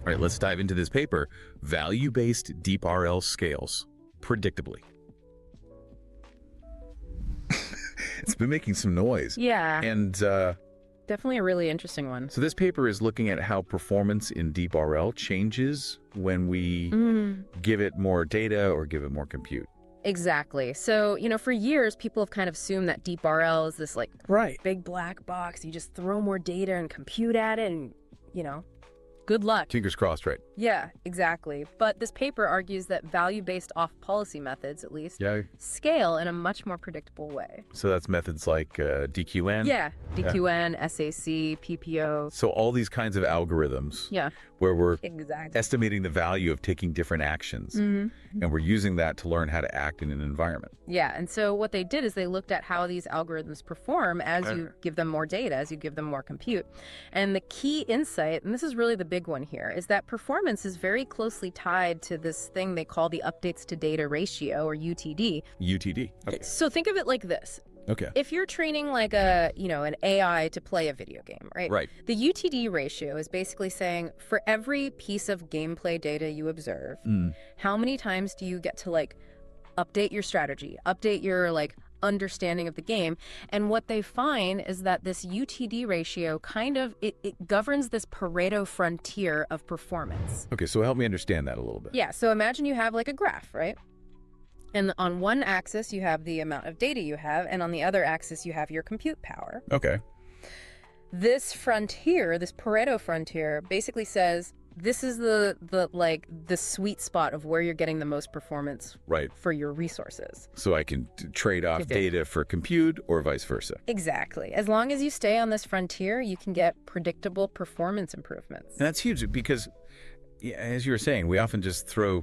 All right, let's dive into this paper. Value-based D-BRL scales, predictably. It's been making some noise. Yeah. And definitely a really interesting one. so this paper is looking at how performance in D-BRL changes when we give it more data or give it more compute. Exactly. So, for years, people have kind of assumed that D-BRL is this like big black box. You just throw more data and compute at it and, good luck. Fingers crossed, right? Yeah, exactly. But this paper argues that value-based off-policy methods, at least, Yeah. scale in a much more predictable way. So that's methods like DQN? Yeah, DQN, SAC, PPO. So all these kinds of algorithms Yeah, where we're exactly. estimating the value of taking different actions, and we're using that to learn how to act in an environment. Yeah, and so what they did is they looked at how these algorithms perform as you give them more data, as you give them more compute. And the key insight, and this is really the big one here, is that performance is very closely tied to this thing they call the updates to data ratio, or UTD. UTD. Okay. So think of it like this. Okay. If you're training like an AI to play a video game, right? Right. The UTD ratio is basically saying for every piece of gameplay data you observe, how many times do you get to update your strategy, update your understanding of the game. And what they find is that this UTD ratio it governs this Pareto frontier of performance. Okay, so help me understand that a little bit. Yeah, so imagine you have a graph, right? And on one axis, you have the amount of data you have, and on the other axis, you have your compute power. Okay. This frontier, this Pareto frontier, basically says this is the sweet spot of where you're getting the most performance for your resources. So I can trade off data for compute or vice versa. Exactly. As long as you stay on this frontier, you can get predictable performance improvements. And that's huge because, as you were saying, we often just throw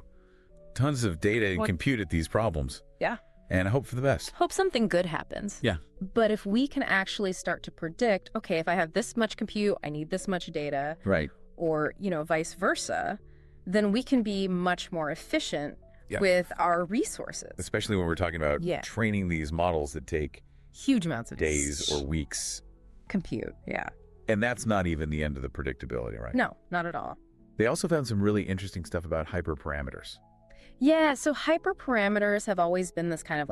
tons of data and compute at these problems. Yeah. And hope for the best. Hope something good happens. Yeah. But if we can actually start to predict, okay, if I have this much compute, I need this much data. Right. Or, vice versa, then we can be much more efficient with our resources. Especially when we're talking about training these models that take huge amounts of days or weeks. Compute, yeah. And that's not even the end of the predictability, right? No, not at all. They also found some really interesting stuff about hyperparameters. Yeah, so hyperparameters have always been this kind of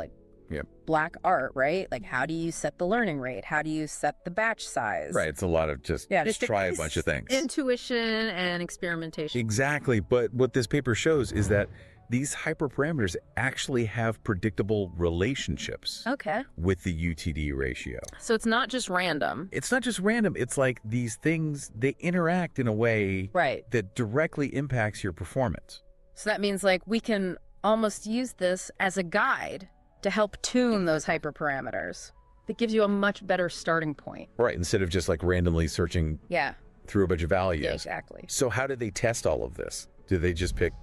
black art, right? How do you set the learning rate? How do you set the batch size? Right, it's a lot of just try a bunch of things. Intuition and experimentation. Exactly, but what this paper shows is that these hyperparameters actually have predictable relationships with the UTD ratio. So it's not just random. It's not just random. It's like these things, they interact in a way that directly impacts your performance. So that means we can almost use this as a guide to help tune those hyperparameters. That gives you a much better starting point. Right, instead of just randomly searching through a bunch of values. Yeah, exactly. So how did they test all of this? Did they just pick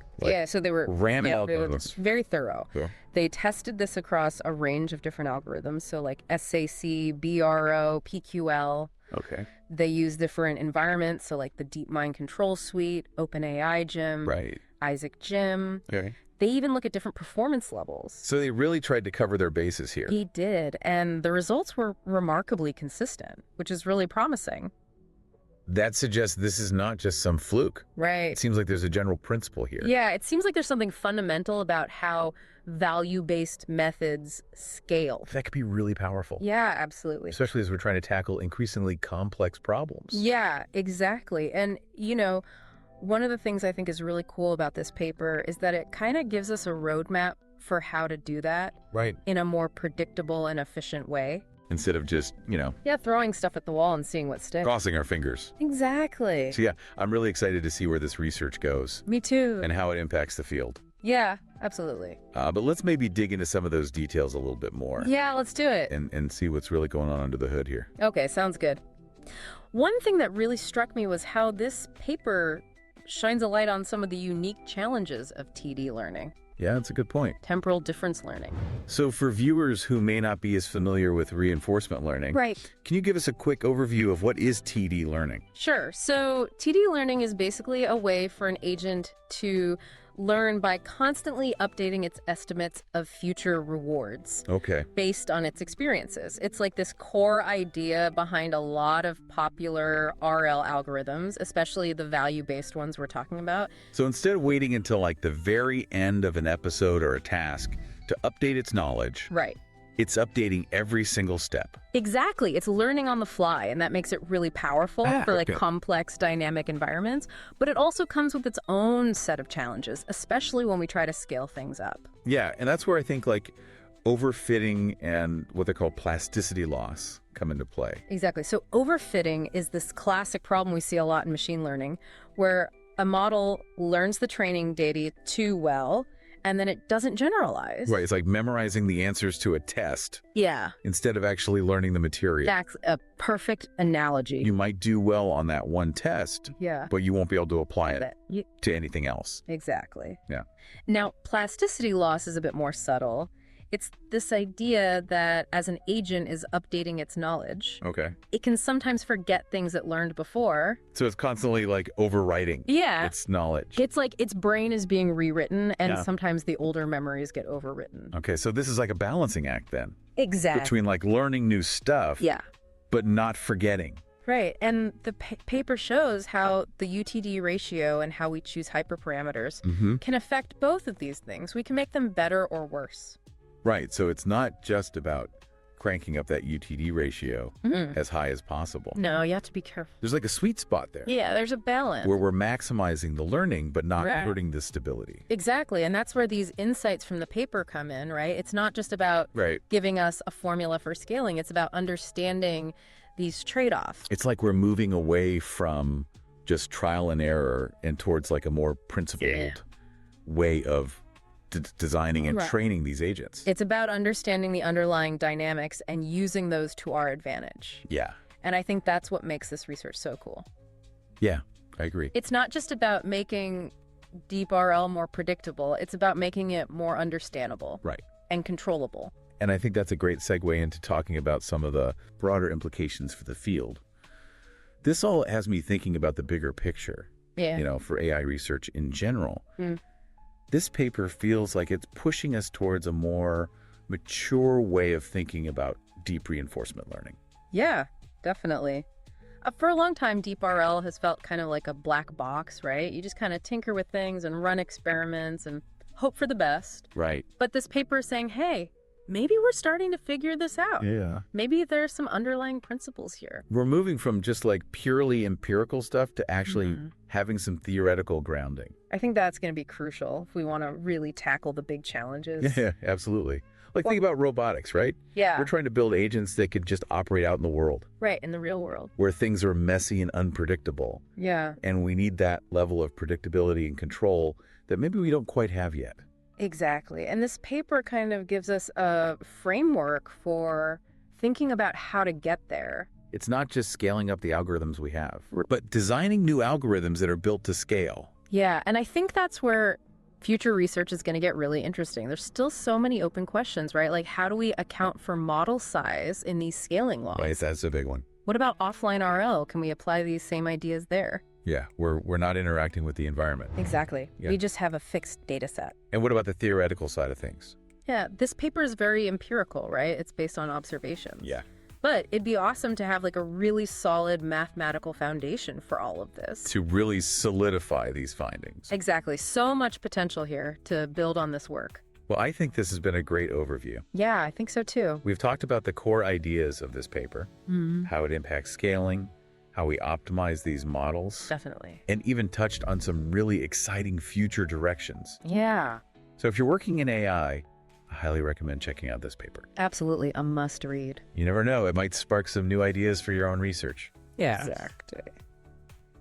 so they were random they were algorithms? Very thorough. Yeah. They tested this across a range of different algorithms. So SAC, BRO, PQL. Okay. They use different environments. So the DeepMind Control Suite, OpenAI Gym, Isaac Gym. Okay. They even look at different performance levels. So they really tried to cover their bases here. He did. And the results were remarkably consistent, which is really promising. That suggests this is not just some fluke. Right. It seems like there's a general principle here. Yeah, it seems like there's something fundamental about how value-based methods scale. That could be really powerful. Yeah, absolutely. Especially as we're trying to tackle increasingly complex problems. Yeah, exactly. And, one of the things I think is really cool about this paper is that it kind of gives us a roadmap for how to do that in a more predictable and efficient way. Instead of just, throwing stuff at the wall and seeing what sticks. Crossing our fingers. Exactly. So I'm really excited to see where this research goes. Me too. And how it impacts the field. Yeah, absolutely. But let's maybe dig into some of those details a little bit more. Yeah, let's do it. And see what's really going on under the hood here. Okay, sounds good. One thing that really struck me was how this paper shines a light on some of the unique challenges of TD learning. Yeah, that's a good point. Temporal difference learning. So for viewers who may not be as familiar with reinforcement learning, can you give us a quick overview of what is TD learning? Sure. So TD learning is basically a way for an agent to learn by constantly updating its estimates of future rewards. Okay. Based on its experiences. It's like this core idea behind a lot of popular RL algorithms, especially the value-based ones we're talking about. So instead of waiting until like the very end of an episode or a task to update its knowledge, right, it's updating every single step. Exactly. It's learning on the fly, and that makes it really powerful for like complex dynamic environments. But it also comes with its own set of challenges, especially when we try to scale things up. Yeah, and that's where I think like overfitting and what they call plasticity loss come into play. Exactly. So overfitting is this classic problem we see a lot in machine learning, where a model learns the training data too well, and then it doesn't generalize. Right, it's like memorizing the answers to a test. Yeah. Instead of actually learning the material. That's a perfect analogy. You might do well on that one test, but you won't be able to apply it to anything else. Exactly. Yeah. Now, plasticity loss is a bit more subtle. It's this idea that as an agent is updating its knowledge, it can sometimes forget things it learned before. So it's constantly like overwriting its knowledge. It's like its brain is being rewritten, and sometimes the older memories get overwritten. Okay, so this is like a balancing act then. Exactly. Between like learning new stuff, but not forgetting. Right, and the paper shows how the UTD ratio and how we choose hyperparameters can affect both of these things. We can make them better or worse. Right, so it's not just about cranking up that UTD ratio as high as possible. No, you have to be careful. There's like a sweet spot there. Yeah, there's a balance. Where we're maximizing the learning, but not hurting the stability. Exactly, and that's where these insights from the paper come in, right? It's not just about giving us a formula for scaling. It's about understanding these trade-offs. It's like we're moving away from just trial and error and towards like a more principled way of designing and training these agents. It's about understanding the underlying dynamics and using those to our advantage. Yeah. And I think that's what makes this research so cool. Yeah, I agree. It's not just about making D-BRL more predictable. It's about making it more understandable and controllable. And I think that's a great segue into talking about some of the broader implications for the field. This all has me thinking about the bigger picture, you know, for AI research in general. This paper feels like it's pushing us towards a more mature way of thinking about deep reinforcement learning. Yeah, definitely. For a long time, D-BRL has felt kind of like a black box, right? You just kind of tinker with things and run experiments and hope for the best. Right. But this paper is saying, hey, maybe we're starting to figure this out. Yeah. Maybe there's some underlying principles here. We're moving from just like purely empirical stuff to actually having some theoretical grounding. I think that's going to be crucial if we want to really tackle the big challenges. Yeah, absolutely. Like think about robotics, right? Yeah. We're trying to build agents that could just operate out in the world. Right, in the real world. Where things are messy and unpredictable. Yeah. And we need that level of predictability and control that maybe we don't quite have yet. Exactly. And this paper kind of gives us a framework for thinking about how to get there. It's not just scaling up the algorithms we have, but designing new algorithms that are built to scale. Yeah, and I think that's where future research is going to get really interesting. There's still so many open questions, right? Like, how do we account for model size in these scaling laws? Right, that's a big one. What about offline RL? Can we apply these same ideas there? Yeah, we're not interacting with the environment. Exactly. Yeah. We just have a fixed data set. And what about the theoretical side of things? Yeah, this paper is very empirical, right? It's based on observations. Yeah. But it'd be awesome to have like a really solid mathematical foundation for all of this. To really solidify these findings. Exactly. So much potential here to build on this work. Well, I think this has been a great overview. Yeah, I think so too. We've talked about the core ideas of this paper, how it impacts scaling, how we optimize these models. Definitely. And even touched on some really exciting future directions. Yeah. So if you're working in AI, I highly recommend checking out this paper. Absolutely a must read. You never know, it might spark some new ideas for your own research. Yeah. Exactly.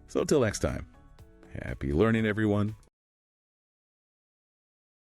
So until next time, happy learning, everyone.